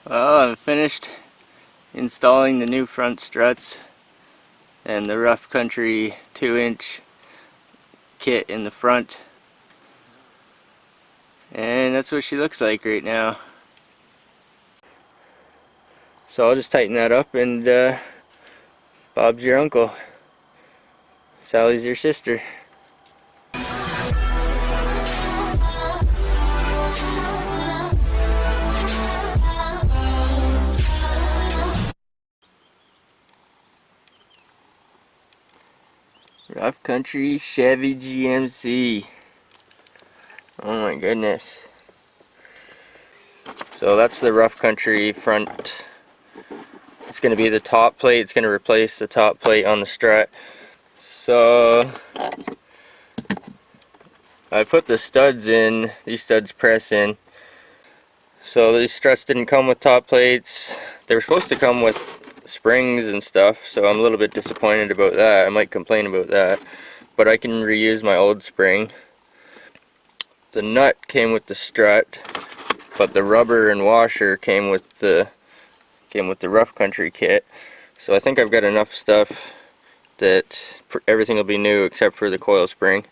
Well, I've finished installing the new front struts and the rough country 2-inch kit in the front, and that's what she looks like right now. So I'll just tighten that up, and Bob's your uncle, Sally's your sister. Rough country Chevy GMC. Oh my goodness. So that's the rough country front. It's going to be the top plate. It's going to replace the top plate on the strut. So I put the studs in. These studs press in. So these struts didn't come with top plates. They were supposed to come with springs and stuff, so I'm a little bit disappointed about that. I might complain about that, but I can reuse my old spring. The nut came with the strut, but the rubber and washer came with the rough country kit. So I think I've got enough stuff that everything will be new except for the coil spring.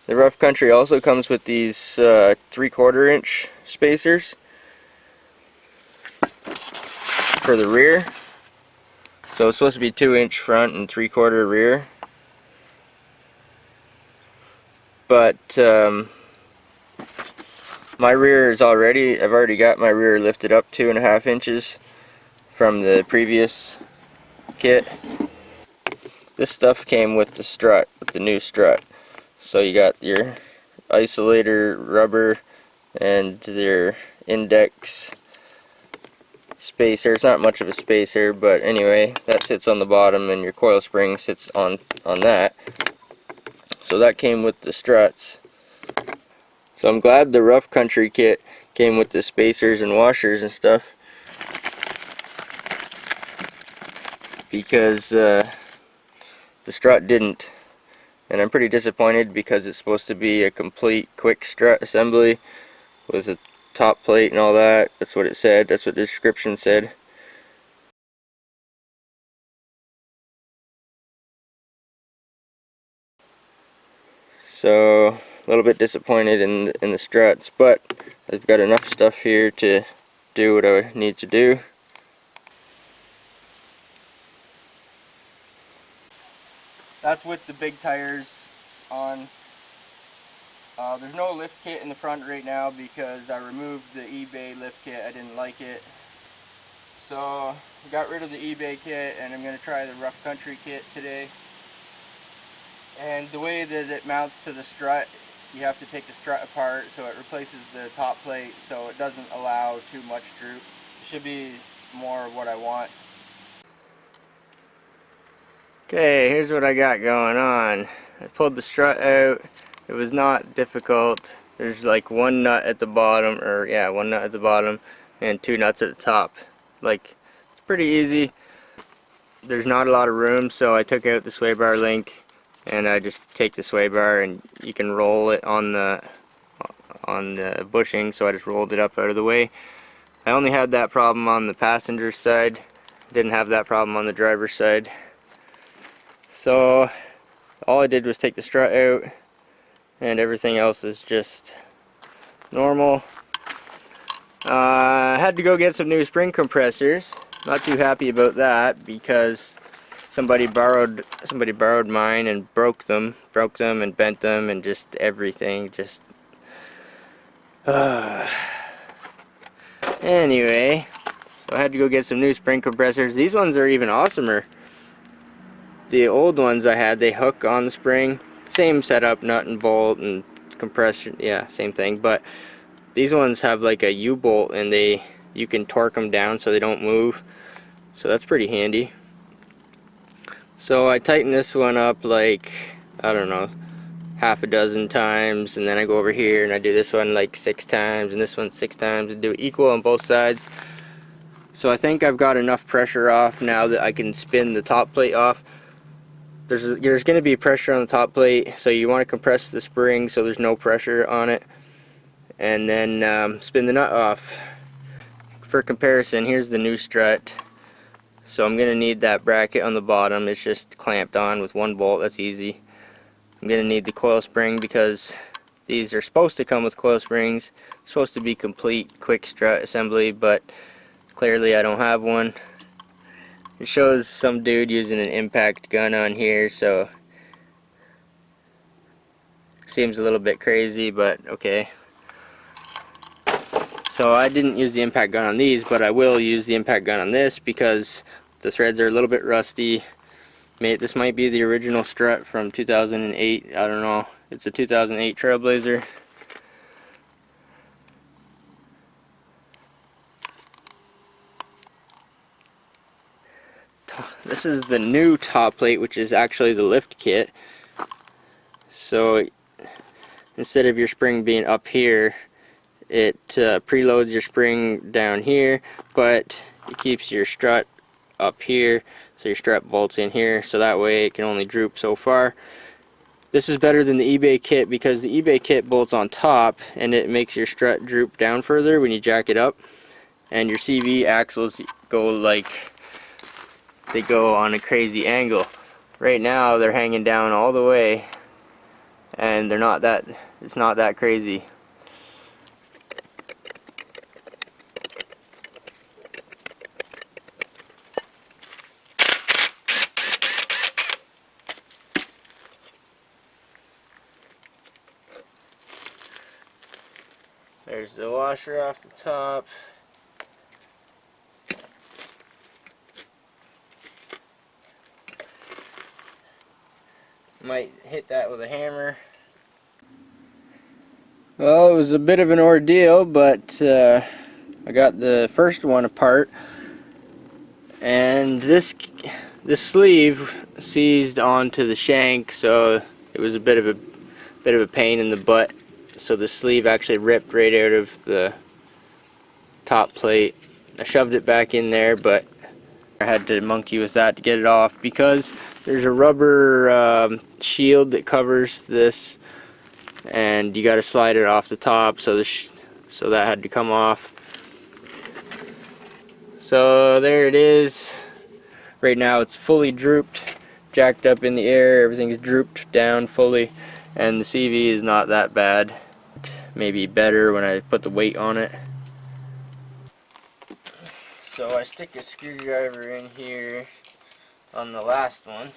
The rough country also comes with these 3/4 inch spacers for the rear. So it's supposed to be 2-inch front and 3/4 rear. But my rear is I've already got my rear lifted up 2.5 inches from the previous kit. This stuff came with the strut, with the new strut. So you got your isolator rubber and your index spacer. It's not much of a spacer, but anyway, that sits on the bottom and your coil spring sits on that. So that came with the struts. So I'm glad the rough country kit came with the spacers and washers and stuff, because the strut didn't, and I'm pretty disappointed because it's supposed to be a complete quick strut assembly with a top plate and all that. That's what it said. That's what the description said. So a little bit disappointed in the struts, but I've got enough stuff here to do what I need to do. That's with the big tires on. There's no lift kit in the front right now because I removed the eBay lift kit. I didn't like it. So I got rid of the eBay kit, and I'm going to try the rough country kit today. And the way that it mounts to the strut, you have to take the strut apart so it replaces the top plate, so it doesn't allow too much droop. It should be more what I want. Okay, here's what I got going on. I pulled the strut out. It was not difficult. There's like one nut at the bottom, or yeah, one nut at the bottom and 2 nuts at the top. Like, it's pretty easy. There's not a lot of room, so I took out the sway bar link, and I just take the sway bar and you can roll it on the bushing, so I just rolled it up out of the way. I only had that problem on the passenger side. Didn't have that problem on the driver's side. So all I did was take the strut out, and everything else is just normal. I had to go get some new spring compressors. Not too happy about that because somebody borrowed mine and broke them and bent them and just everything. Just anyway, so I had to go get some new spring compressors. These ones are even awesomer. The old ones I had, they hook on the spring. Same setup, nut and bolt and compression, yeah, same thing. But these ones have like a U-bolt, and you can torque them down so they don't move. So that's pretty handy. So I tighten this one up like, I don't know, 6 times, and then I go over here and I do this one like 6 times and this one 6 times, and do it equal on both sides. So I think I've got enough pressure off now that I can spin the top plate off. There's going to be pressure on the top plate, so you want to compress the spring so there's no pressure on it, and then spin the nut off. for comparison, here's the new strut. So I'm going to need that bracket on the bottom. It's just clamped on with one bolt. That's easy. I'm going to need the coil spring because these are supposed to come with coil springs. It's supposed to be complete quick strut assembly, but clearly I don't have one. It shows some dude using an impact gun on here, so seems a little bit crazy, but okay. So I didn't use the impact gun on these, but I will use the impact gun on this because the threads are a little bit rusty. This might be the original strut from 2008. I don't know. It's a 2008 TrailBlazer. This is the new top plate, which is actually the lift kit. So instead of your spring being up here, it preloads your spring down here, but it keeps your strut up here, so your strut bolts in here, so that way it can only droop so far. This is better than the eBay kit because the eBay kit bolts on top and it makes your strut droop down further when you jack it up, and your CV axles go they go on a crazy angle. Right now they're hanging down all the way and it's not that crazy. There's the washer off the top. Might hit that with a hammer. Well, it was a bit of an ordeal, but I got the first one apart, and this sleeve seized onto the shank, so it was a bit of a pain in the butt. So the sleeve actually ripped right out of the top plate. I shoved it back in there, but I had to monkey with that to get it off because there's a rubber shield that covers this, and you got to slide it off the top, so so that had to come off. So there it is. Right now it's fully drooped, jacked up in the air, everything's drooped down fully, and the CV is not that bad. Maybe better when I put the weight on it. So I stick a screwdriver in here on the last one.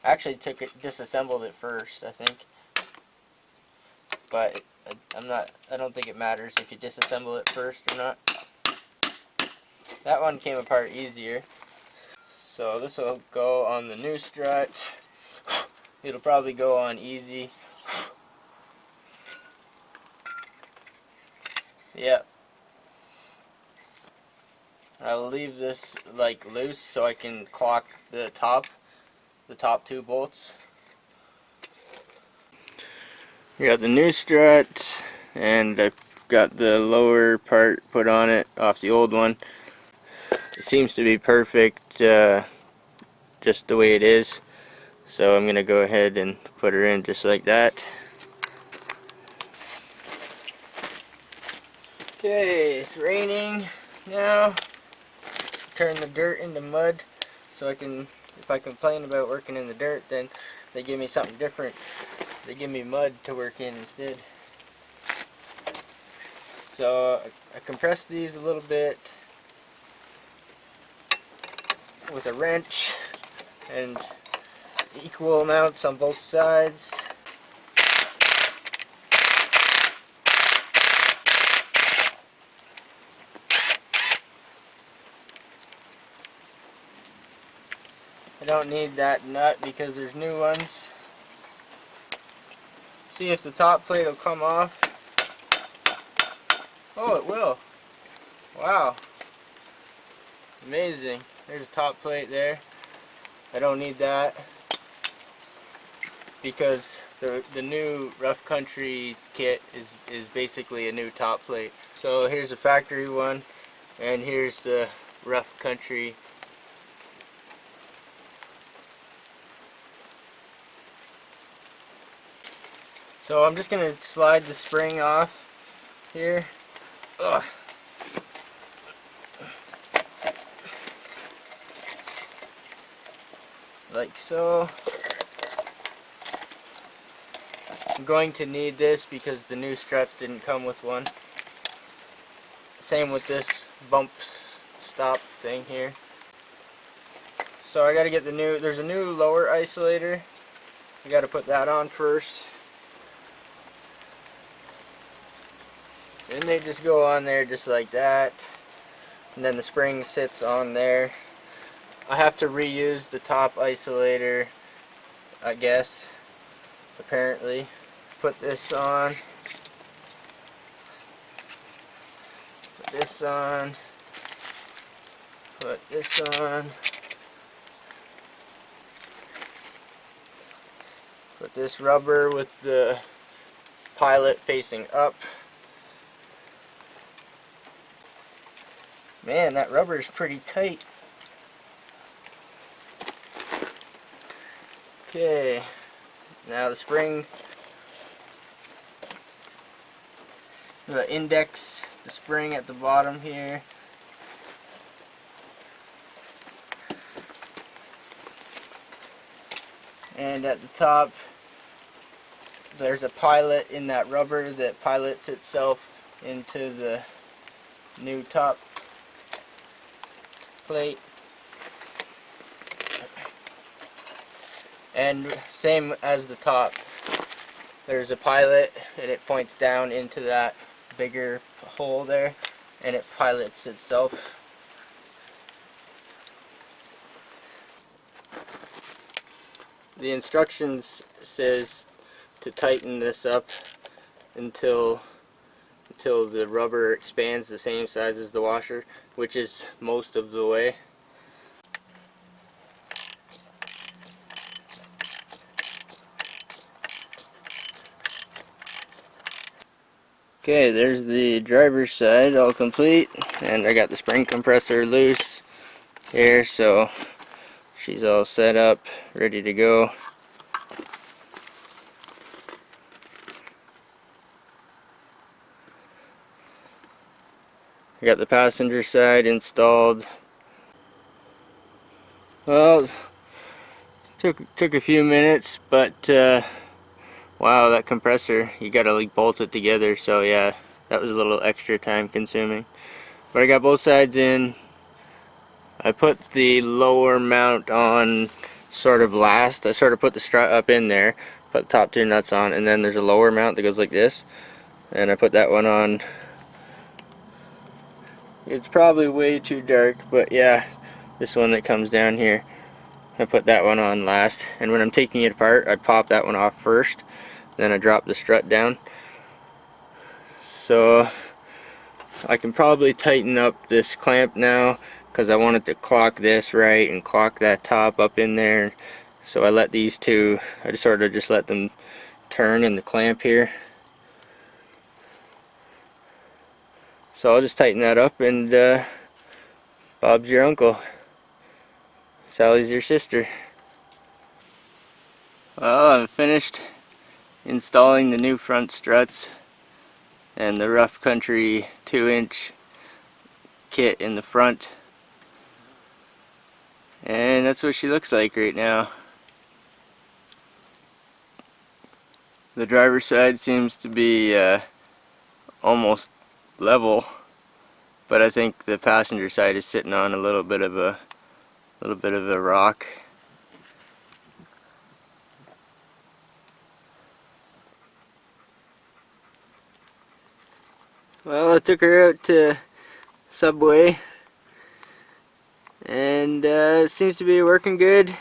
I actually disassembled it first, I think. But I don't think it matters if you disassemble it first or not. That one came apart easier. So this will go on the new strut. It'll probably go on easy. Yep. I'll leave this like loose so I can clock the top two bolts. We got the new strut, and I've got the lower part put on it off the old one. It seems to be perfect, just the way it is. So I'm gonna go ahead and put her in just like that. Okay, it's raining now. Turn the dirt into mud, so if I complain about working in the dirt, then they give me something different. They give me mud to work in instead. So I compressed these a little bit with a wrench, and equal amounts on both sides. I don't need that nut because there's new ones. See if the top plate will come off. Oh, it will. Wow. Amazing. There's a top plate there. I don't need that because the new Rough Country kit is basically a new top plate. So here's a factory one, and here's the Rough Country. So I'm just going to slide the spring off here. Ugh. like so. I'm going to need this because the new struts didn't come with one. Same with this bump stop thing here. So I gotta get the new, there's a new lower isolator. I gotta put that on first. And they just go on there just like that. And then the spring sits on there. I have to reuse the top isolator, I guess, apparently. Put this on. Put this on. Put this on. Put this rubber with the pilot facing up. Man, that rubber is pretty tight. Okay, now the spring, the index, the spring at the bottom here. And at the top, there's a pilot in that rubber that pilots itself into the new top plate. And same as the top, there's a pilot and it points down into that bigger hole there and it pilots itself. The instructions says to tighten this up until the rubber expands the same size as the washer, which is most of the way. Okay, there's the driver's side all complete, and I got the spring compressor loose here, so she's all set up, ready to go. I got the passenger side installed. Well, took a few minutes, but wow, that compressor, you gotta like bolt it together, so yeah, that was a little extra time consuming. But I got both sides in. I put the lower mount on sort of last. I sort of put the strut up in there, put the top two nuts on, and then there's a lower mount that goes like this, and I put that one on. It's probably way too dark, but yeah, this one that comes down here, I put that one on last, and when I'm taking it apart I pop that one off first, then I drop the strut down. So I can probably tighten up this clamp now because I wanted to clock this right and clock that top up in there. So I let these two, I just sort of just let them turn in the clamp here. So I'll just tighten that up, and Bob's your uncle. Sally's your sister. Well, I'm finished installing the new front struts and the rough country 2-inch kit in the front. And that's what she looks like right now. The driver's side seems to be almost level, but I think the passenger side is sitting on a little bit of a rock. Well, I took her out to Subway, and it seems to be working good.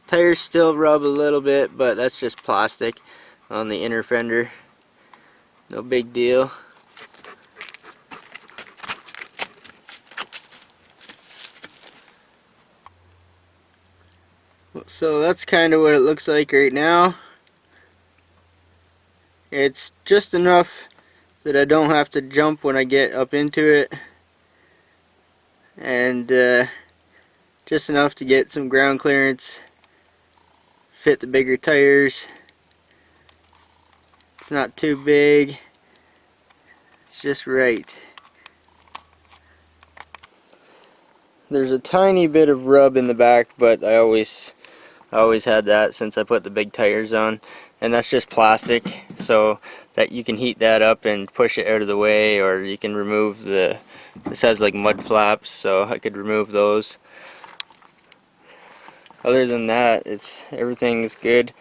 Tires still rub a little bit, but that's just plastic on the inner fender. No big deal. So that's kind of what it looks like right now. It's just enough that I don't have to jump when I get up into it, and just enough to get some ground clearance, fit the bigger tires. It's not too big, it's just right. There's a tiny bit of rub in the back, but I always I always had that since I put the big tires on, and that's just plastic, so that you can heat that up and push it out of the way, or you can remove the, this has like mud flaps, so I could remove those. Other than that, everything's good.